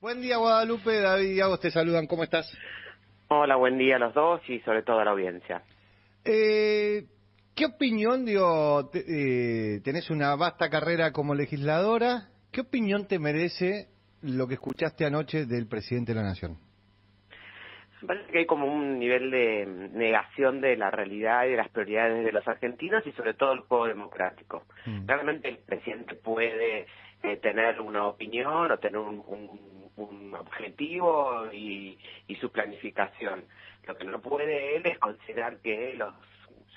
Buen día, Guadalupe. David y Agos te saludan. ¿Cómo estás? Hola, buen día a los dos y sobre todo a la audiencia. ¿Qué opinión, tenés una vasta carrera como legisladora? ¿Qué opinión te merece lo que escuchaste anoche del presidente de la Nación? Me parece que hay como un nivel de negación de la realidad y de las prioridades de los argentinos y sobre todo el juego democrático. Realmente el presidente puede tener una opinión o tener un objetivo y su planificación. Lo que no puede él es considerar que los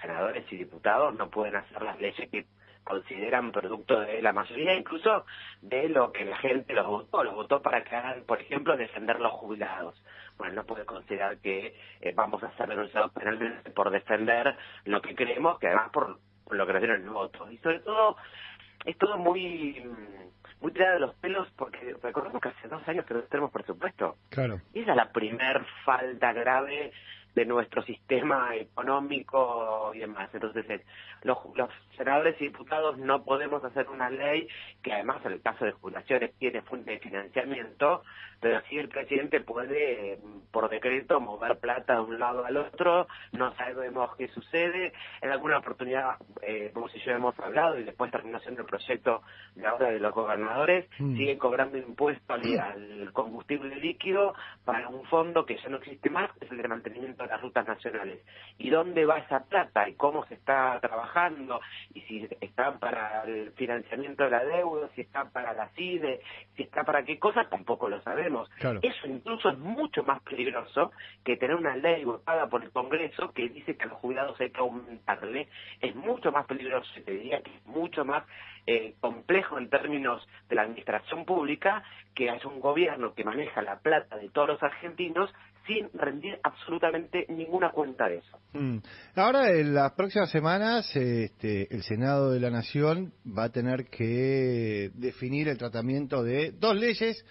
senadores y diputados no pueden hacer las leyes que consideran producto de la mayoría, incluso de lo que la gente los votó para que hagan, por ejemplo, defender los jubilados. Bueno, no puede considerar que vamos a ser denunciados penalmente por defender lo que creemos, que además por lo que nos dieron el voto. Y sobre todo, es todo muy tirado de los pelos, porque recordemos que hace 2 años que no tenemos presupuesto. Claro. Y esa es la primer falta grave de nuestro sistema económico y demás. Entonces, los senadores y diputados no podemos hacer una ley que además en el caso de jubilaciones tiene fuente de financiamiento, pero sí el presidente puede, por decreto, mover plata de un lado al otro, no sabemos qué sucede. En alguna oportunidad, como si yo hemos hablado, y después terminó siendo el proyecto de ahora de los gobernadores, siguen cobrando impuesto al combustible líquido para un fondo que ya no existe más, es el de mantenimiento de las rutas nacionales. ¿Y dónde va esa plata? ¿Y cómo se está trabajando? ¿Y si está para el financiamiento de la deuda? ¿Si está para la CIDE? ¿Si está para qué cosa? Tampoco lo sabemos. Claro. Eso incluso es mucho más peligroso que tener una ley votada por el Congreso que dice que a los jubilados hay que aumentarle. Es mucho más peligroso, te diría que es mucho más complejo en términos de la administración pública, que haya un gobierno que maneja la plata de todos los argentinos sin rendir absolutamente ninguna cuenta de eso. Ahora, en las próximas semanas, el Senado de la Nación va a tener que definir el tratamiento de 2 leyes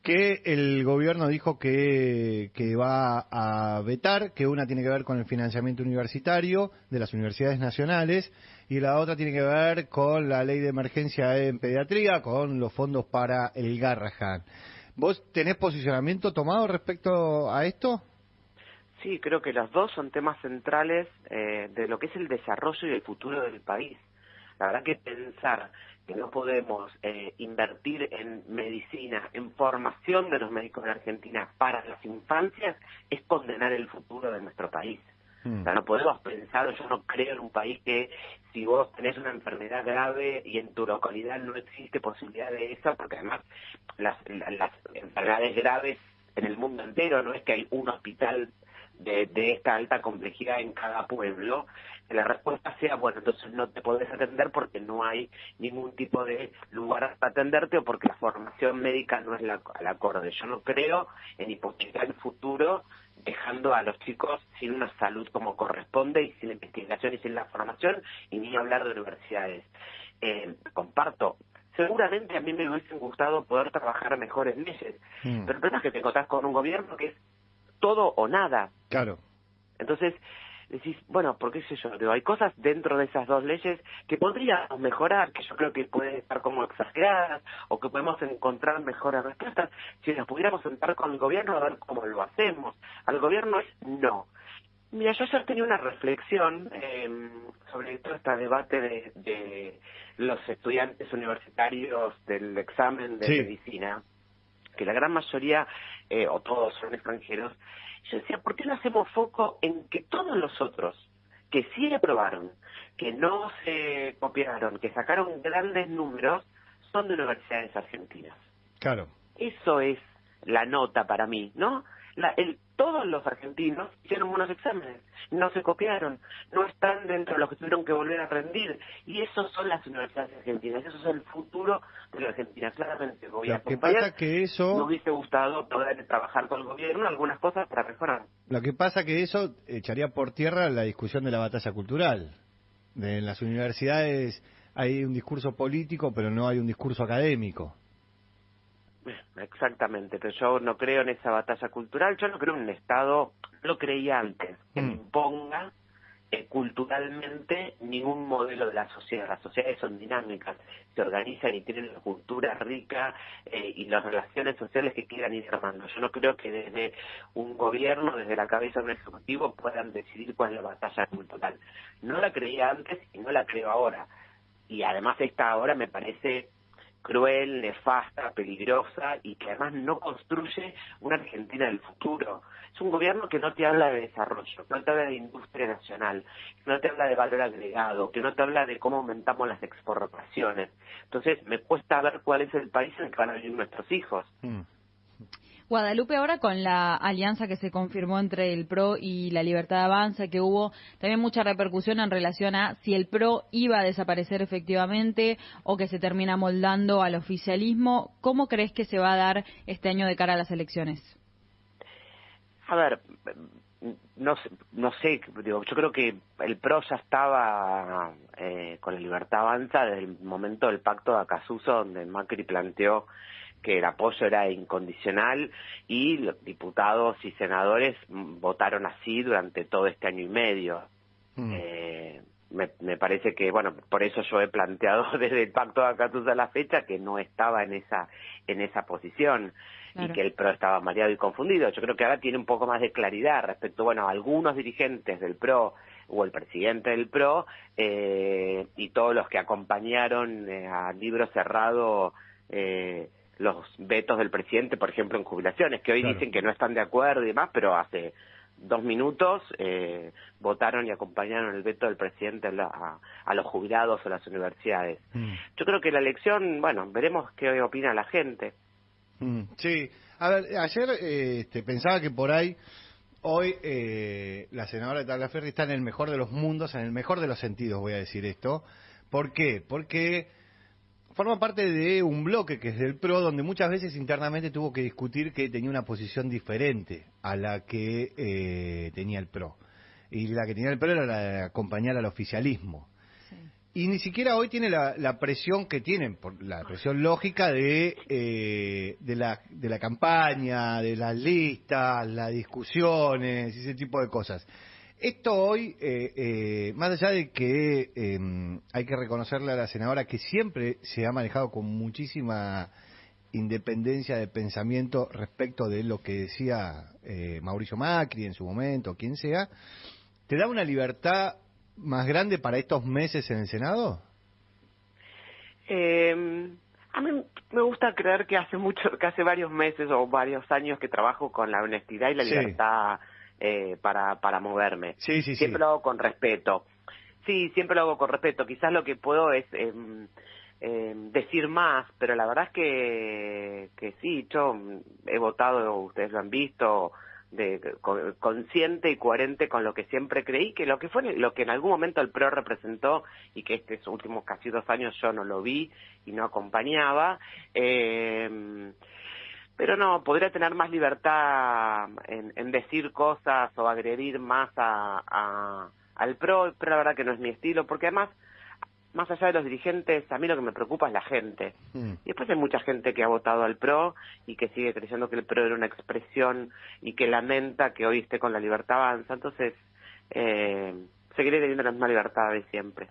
que el gobierno dijo que va a vetar, que una tiene que ver con el financiamiento universitario de las universidades nacionales y la otra tiene que ver con la ley de emergencia en pediatría, con los fondos para el Garrahan. ¿Vos tenés posicionamiento tomado respecto a esto? Sí, creo que los dos son temas centrales de lo que es el desarrollo y el futuro del país. La verdad que pensar que no podemos invertir en medicina, en formación de los médicos de Argentina para las infancias, es condenar el futuro de nuestro país. O sea, no podemos pensar, yo no creo en un país que si vos tenés una enfermedad grave y en tu localidad no existe posibilidad de esa, porque además las enfermedades graves en el mundo entero, no es que hay un hospital de esta alta complejidad en cada pueblo, que la respuesta sea, bueno, entonces no te podés atender porque no hay ningún tipo de lugar para atenderte o porque la formación médica no es la acorde. Yo no creo en hipotecar el futuro dejando a los chicos sin una salud como corresponde y sin la investigación y sin la formación, y ni hablar de universidades. Comparto. Seguramente a mí me hubiese gustado poder trabajar mejores leyes, pero el problema es que te encontrás con un gobierno que es todo o nada. Claro. Entonces decís, bueno, ¿por qué sé yo? Digo, hay cosas dentro de esas 2 leyes que podríamos mejorar, que yo creo que pueden estar como exageradas, o que podemos encontrar mejores respuestas, si nos pudiéramos sentar con el gobierno a ver cómo lo hacemos. Al gobierno es no. Mira, yo ayer tenía una reflexión sobre todo este debate de los estudiantes universitarios del examen de medicina, que la gran mayoría, o todos son extranjeros. Yo decía, ¿por qué no hacemos foco en que todos los otros, que sí aprobaron, que no se copiaron, que sacaron grandes números, son de universidades argentinas? Claro. Eso es la nota para mí, ¿no? Todos los argentinos hicieron buenos exámenes, no se copiaron, no están dentro de los que tuvieron que volver a rendir, y esos son las universidades argentinas, eso es el futuro de la Argentina. Claramente voy a acompañar. Pasa que eso... Me hubiese gustado poder trabajar con el gobierno algunas cosas para mejorar. Lo que pasa que eso echaría por tierra la discusión de la batalla cultural. En las universidades hay un discurso político, pero no hay un discurso académico. Exactamente, pero yo no creo en esa batalla cultural, yo no creo en un Estado, lo creía antes, que me imponga culturalmente ningún modelo de la sociedad. Las sociedades son dinámicas, se organizan y tienen una cultura rica y las relaciones sociales que quieran ir armando. Yo no creo que desde un gobierno, desde la cabeza de un ejecutivo, puedan decidir cuál es la batalla cultural. No la creía antes y no la creo ahora. Y además esta ahora me parece cruel, nefasta, peligrosa y que además no construye una Argentina del futuro. Es un gobierno que no te habla de desarrollo, que no te habla de industria nacional, que no te habla de valor agregado, que no te habla de cómo aumentamos las exportaciones. Entonces me cuesta ver cuál es el país en el que van a vivir nuestros hijos. Guadalupe, ahora con la alianza que se confirmó entre el PRO y la Libertad Avanza, que hubo también mucha repercusión en relación a si el PRO iba a desaparecer efectivamente o que se termina moldando al oficialismo, ¿cómo crees que se va a dar este año de cara a las elecciones? A ver, no sé, digo, yo creo que el PRO ya estaba con la Libertad Avanza desde el momento del pacto de Acasuso, donde Macri planteó que el apoyo era incondicional y los diputados y senadores votaron así durante todo este año y medio. Me parece que, bueno, por eso yo he planteado desde el pacto de Acasuso a la fecha que no estaba en esa posición. Claro. Y que el PRO estaba mareado y confundido. Yo creo que ahora tiene un poco más de claridad respecto, bueno, a algunos dirigentes del PRO o el presidente del PRO y todos los que acompañaron a libro cerrado los vetos del presidente, por ejemplo, en jubilaciones, que hoy claro. Dicen que no están de acuerdo y demás, pero hace 2 minutos votaron y acompañaron el veto del presidente a los jubilados o las universidades. Yo creo que la elección, bueno, veremos qué opina la gente. Sí, a ver, ayer pensaba que por ahí, hoy la senadora de Tagliaferri está en el mejor de los mundos, en el mejor de los sentidos, voy a decir esto. ¿Por qué? Porque forma parte de un bloque que es del PRO, donde muchas veces internamente tuvo que discutir que tenía una posición diferente a la que tenía el PRO. Y la que tenía el PRO era la de acompañar al oficialismo. Sí. Y ni siquiera hoy tiene la presión que tienen, por la presión lógica de la campaña, de las listas, las discusiones, ese tipo de cosas. Esto hoy, más allá de que hay que reconocerle a la senadora que siempre se ha manejado con muchísima independencia de pensamiento respecto de lo que decía Mauricio Macri en su momento, quien sea, ¿te da una libertad más grande para estos meses en el Senado? A mí me gusta creer que hace varios meses o varios años que trabajo con la honestidad y la libertad para moverme. Sí. Siempre lo hago con respeto. Sí, siempre lo hago con respeto. Quizás lo que puedo es decir más, pero la verdad es que sí, yo he votado, ustedes lo han visto, consciente y coherente con lo que siempre creí, que lo que en algún momento el PRO representó y que estos últimos casi 2 años yo no lo vi y no acompañaba, pero no, podría tener más libertad en decir cosas o agredir más al PRO, pero la verdad que no es mi estilo, porque además, más allá de los dirigentes, a mí lo que me preocupa es la gente. Y después hay mucha gente que ha votado al PRO y que sigue creyendo que el PRO era una expresión y que lamenta que hoy esté con la Libertad Avanza. Entonces, seguiré teniendo la misma libertad de siempre.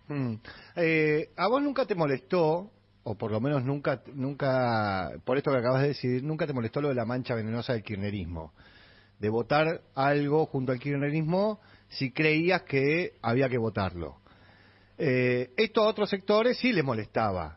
¿A vos nunca te molestó, o por lo menos nunca, por esto que acabas de decir, nunca te molestó lo de la mancha venenosa del kirchnerismo? De votar algo junto al kirchnerismo si creías que había que votarlo. Esto a otros sectores sí les molestaba.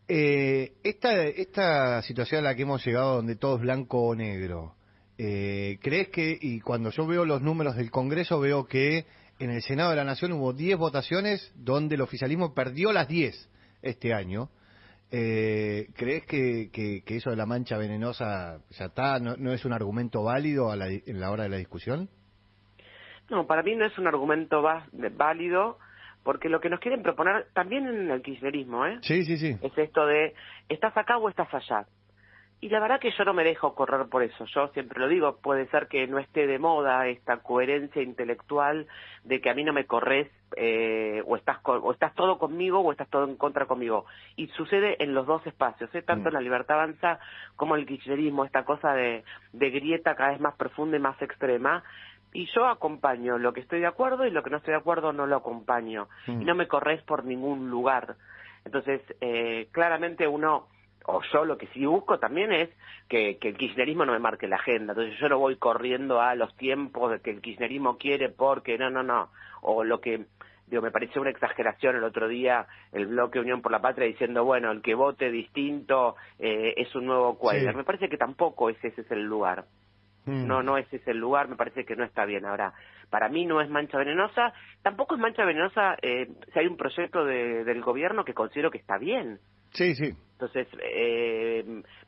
Esta situación a la que hemos llegado, donde todo es blanco o negro, ¿crees que, y cuando yo veo los números del Congreso, veo que en el Senado de la Nación hubo 10 votaciones donde el oficialismo perdió las 10 este año? ¿Crees que eso de la mancha venenosa ya está, no es un argumento válido en la hora de la discusión? No, para mí no es un argumento válido, porque lo que nos quieren proponer, también en el kirchnerismo, Sí. es esto de, ¿estás acá o estás allá? Y la verdad que yo no me dejo correr por eso. Yo siempre lo digo, puede ser que no esté de moda esta coherencia intelectual de que a mí no me corres, o estás todo conmigo o estás todo en contra conmigo. Y sucede en los dos espacios, tanto en la Libertad Avanza como en el kirchnerismo, esta cosa de grieta cada vez más profunda y más extrema. y yo acompaño lo que estoy de acuerdo y lo que no estoy de acuerdo no lo acompaño. Y no me corres por ningún lugar. Entonces, claramente uno, o yo lo que sí busco también es que el kirchnerismo no me marque la agenda. Entonces yo no voy corriendo a los tiempos de que el kirchnerismo quiere porque no. O lo que, digo, me pareció una exageración el otro día el bloque Unión por la Patria diciendo, bueno, el que vote distinto es un nuevo Cuadra. Sí. Me parece que tampoco ese es el lugar. No ese es el lugar, me parece que no está bien. Ahora, para mí no es mancha venenosa, tampoco es mancha venenosa si hay un proyecto del gobierno que considero que está bien. Sí, sí. Entonces,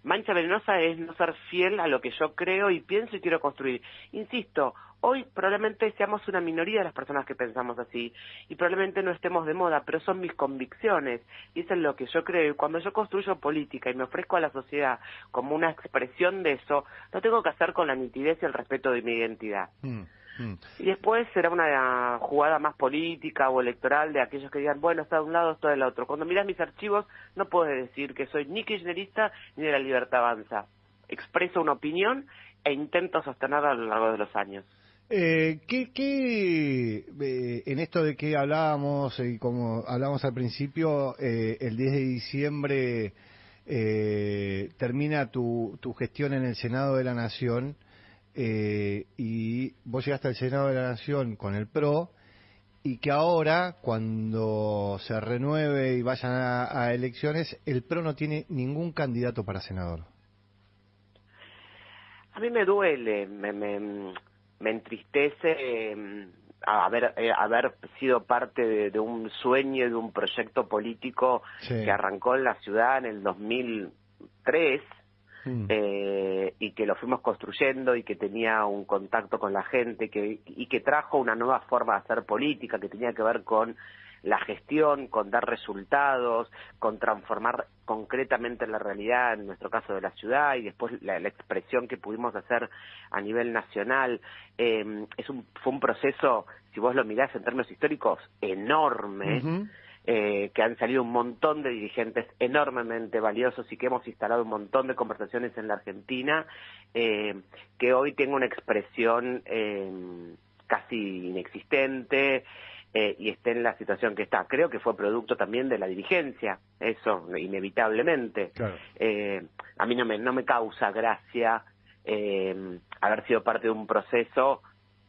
mancha venenosa es no ser fiel a lo que yo creo y pienso y quiero construir. Insisto, hoy probablemente seamos una minoría de las personas que pensamos así y probablemente no estemos de moda, pero son mis convicciones y eso es lo que yo creo. Y cuando yo construyo política y me ofrezco a la sociedad como una expresión de eso, lo tengo que hacer con la nitidez y el respeto de mi identidad. Y después será una jugada más política o electoral de aquellos que digan, bueno, está de un lado, está del otro. Cuando miras mis archivos, no puedes decir que soy ni kirchnerista ni de la Libertad Avanza. Expreso una opinión e intento sostenerla a lo largo de los años. En esto de que hablábamos, y como hablábamos al principio, el 10 de diciembre termina tu gestión en el Senado de la Nación. Y vos llegaste al Senado de la Nación con el PRO y que ahora, cuando se renueve y vayan a elecciones, el PRO no tiene ningún candidato para senador. A mí me duele, me entristece haber sido parte de un sueño, de un proyecto político que arrancó en la ciudad en el 2003, y que lo fuimos construyendo y que tenía un contacto con la gente y que trajo una nueva forma de hacer política que tenía que ver con la gestión, con dar resultados, con transformar concretamente la realidad, en nuestro caso de la ciudad, y después la expresión que pudimos hacer a nivel nacional. Fue un proceso, si vos lo mirás en términos históricos, enorme. Que han salido un montón de dirigentes enormemente valiosos y que hemos instalado un montón de conversaciones en la Argentina, que hoy tengo una expresión casi inexistente y esté en la situación que está. Creo que fue producto también de la dirigencia, eso, inevitablemente. Claro. A mí no me causa gracia haber sido parte de un proceso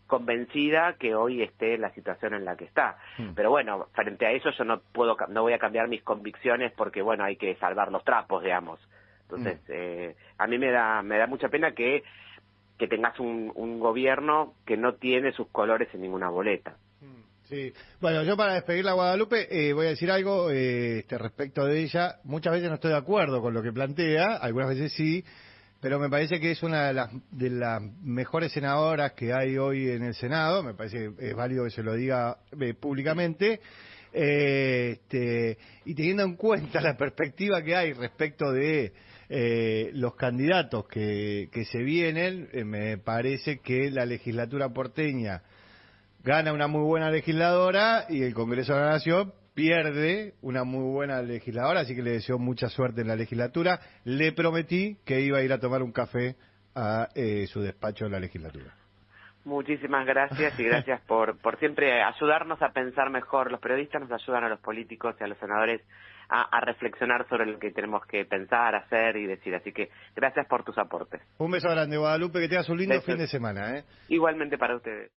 convencida que hoy esté en la situación en la que está. Pero bueno, frente a eso yo no voy a cambiar mis convicciones porque bueno, hay que salvar los trapos, digamos. Entonces, a mí me da mucha pena que tengas un gobierno que no tiene sus colores en ninguna boleta. Sí, bueno, yo para despedirla a Guadalupe voy a decir algo respecto de ella. Muchas veces no estoy de acuerdo con lo que plantea, algunas veces sí, pero me parece que es una de las mejores senadoras que hay hoy en el Senado. Me parece que es válido que se lo diga públicamente. Y teniendo en cuenta la perspectiva que hay respecto de los candidatos que se vienen, me parece que la legislatura porteña gana una muy buena legisladora y el Congreso de la Nación pierde una muy buena legisladora, así que le deseo mucha suerte en la legislatura. Le prometí que iba a ir a tomar un café a su despacho en la legislatura. Muchísimas gracias y gracias por siempre ayudarnos a pensar mejor. Los periodistas nos ayudan a los políticos y a los senadores a reflexionar sobre lo que tenemos que pensar, hacer y decir. Así que gracias por tus aportes. Un beso grande, Guadalupe, que tengas un lindo Besos. fin de semana. Igualmente para ustedes.